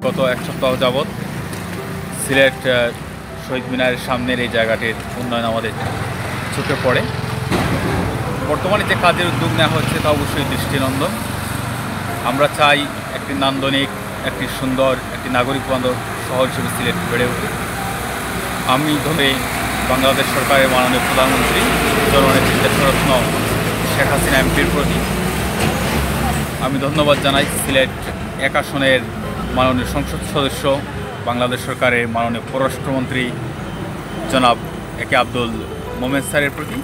গত এক সপ্তাহ যাবৎ সিলেট শহীদ মিনারের সামনের এই জায়গাটির উন্নয়ন আমাদের চোখে পড়ে। বর্তমানে যে কাজের উদ্যোগ নেওয়া হচ্ছে তা অবশ্যই দৃষ্টিনন্দন। আমরা চাই একটি নান্দনিক, একটি সুন্দর, একটি নাগরিক বান্ধব শহর হিসেবে সিলেট বেড়ে উঠুক। আমি ধরে বাংলাদেশ সরকারের মাননীয় প্রধানমন্ত্রী জননেত্রী দেশরত্ন শেখ হাসিনা এমপির প্রতি আমি ধন্যবাদ জানাই। সিলেট 1 আসনের মাননীয় সংসদ সদস্য বাংলাদেশ সরকারের মাননীয় পররাষ্ট্রমন্ত্রী জনাব একে আব্দুল মোমেন স্যারের প্রতি।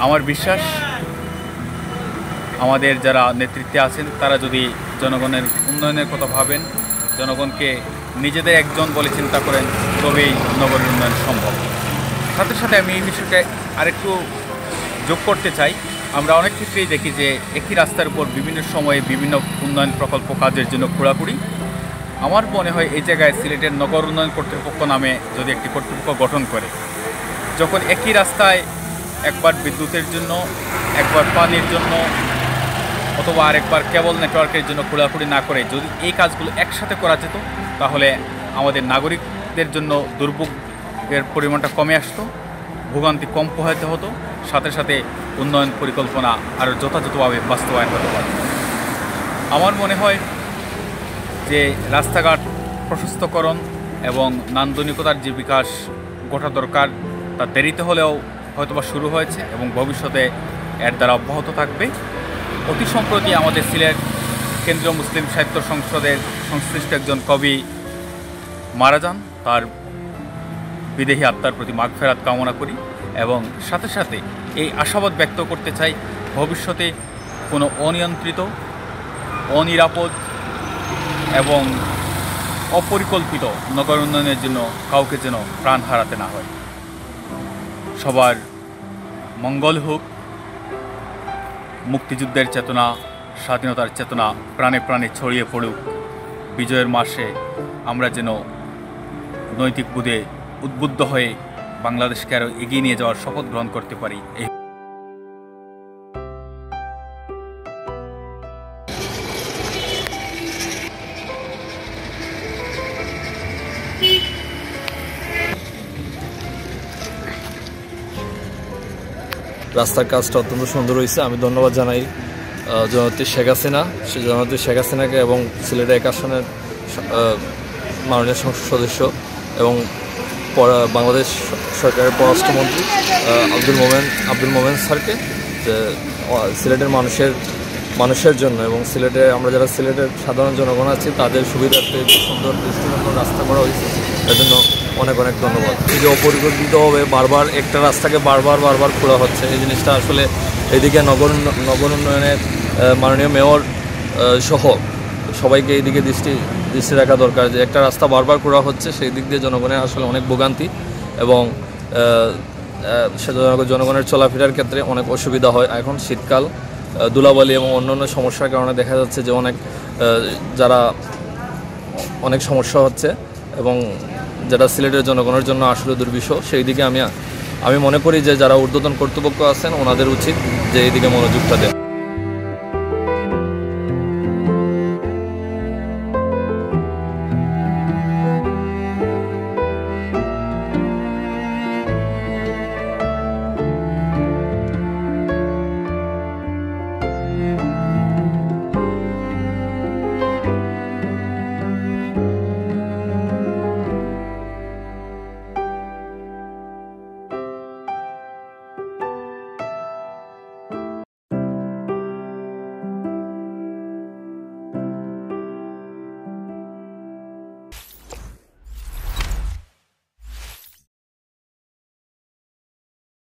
আমার বিশ্বাস আমাদের যারা নেতৃত্বে আছেন তারা যদি জনগণের উন্নয়নের কথা ভাবেন, জনগণকে নিজেদের একজন বলে চিন্তা করেন, তবেই নগরের উন্নয়ন সম্ভব। সাথে সাথে আমি এই বিষয়টা আরেকটু যোগ করতে চাই। আমরা অনেক ক্ষেত্রেই দেখি যে একই রাস্তার উপর বিভিন্ন সময়ে বিভিন্ন উন্নয়ন প্রকল্প কাজের জন্য খোঁড়াখুড়ি। আমার মনে হয় এই জায়গায় সিলেটের নগর উন্নয়ন কর্তৃপক্ষ নামে যদি একটি কর্তৃপক্ষ গঠন করে, যখন একই রাস্তায় একবার বিদ্যুতের জন্য, একবার পানির জন্য অথবা আরেকবার কেবল নেটওয়ার্কের জন্য খোঁড়াখুড়ি না করে যদি এই কাজগুলো একসাথে করা যেত, তাহলে আমাদের নাগরিকদের জন্য দুর্ভোগের পরিমাণটা কমে আসতো, ভোগান্তি কম পোহাতে হতো, সাথে সাথে উন্নয়ন পরিকল্পনা আরও যথাযথভাবে বাস্তবায়ন হতে পারে। আমার মনে হয় যে রাস্তাঘাট প্রশস্তকরণ এবং নান্দনিকতার যে বিকাশ ঘটা দরকার, তা দেরিতে হলেও হয়তোবা শুরু হয়েছে এবং ভবিষ্যতে এর দ্বারা অব্যাহত থাকবে। অতি সম্প্রতি আমাদের সিলেট কেন্দ্রীয় মুসলিম সাহিত্য সংসদের সংশ্লিষ্ট একজন কবি মারা যান। তার বিদেহী আত্মার প্রতি মাগফেরাত কামনা করি এবং সাথে সাথে এই আশাবাদ ব্যক্ত করতে চাই, ভবিষ্যতে কোনো অনিয়ন্ত্রিত, অনিরাপদ এবং অপরিকল্পিত নগর উন্নয়নের জন্য কাউকে যেন প্রাণ হারাতে না হয়। সবার মঙ্গল হোক, মুক্তিযুদ্ধের চেতনা, স্বাধীনতার চেতনা প্রাণে প্রাণে ছড়িয়ে পড়ুক। বিজয়ের মাসে আমরা যেন নৈতিক বোধে উদ্বুদ্ধ হয়ে বাংলাদেশকে আরও এগিয়ে নিয়ে যাওয়ার শপথ গ্রহণ করতে পারি। রাস্তার কাজটা অত্যন্ত সুন্দর হয়েছে। আমি ধন্যবাদ জানাই জননেত্রী শেখ হাসিনা, সেই জননেত্রী শেখ হাসিনাকে এবং সিলেটের 1 আসনের মাননীয় সংসদ সদস্য এবং বাংলাদেশ সরকারের পররাষ্ট্রমন্ত্রী আব্দুল মোমেন স্যারকে, যে সিলেটের মানুষের জন্য এবং আমরা যারা সিলেটের সাধারণ জনগণ আছি তাদের সুবিধার্থে সুন্দর দৃষ্টিনন্দন রাস্তা করা হয়েছে। এর জন্য অনেক অনেক ধন্যবাদ। এই যে অপরিকল্পিতভাবে বারবার একটা রাস্তাকে বারবার খোলা হচ্ছে, এই জিনিসটা আসলে এদিকে নগর উন্নয়নের মাননীয় মেয়র সহ সবাইকে এইদিকে দৃষ্টি রাখা দরকার যে একটা রাস্তা বারবার খোলা হচ্ছে, সেই দিক দিয়ে জনগণের আসলে অনেক ভোগান্তি এবং জনগণের চলাফেরার ক্ষেত্রে অনেক অসুবিধা হয়। এখন শীতকাল, ধুলাবালি এবং অন্যান্য সমস্যার কারণে দেখা যাচ্ছে যে অনেক সমস্যা হচ্ছে এবং যেটা সিলেটের জনগণের জন্য আসলে দুর্বিষহ। সেই দিকে আমি মনে করি যে যারা ঊর্ধ্বতন কর্তৃপক্ষ আছেন ওনাদের উচিত যে এই দিকে মনোযোগটা দেয়।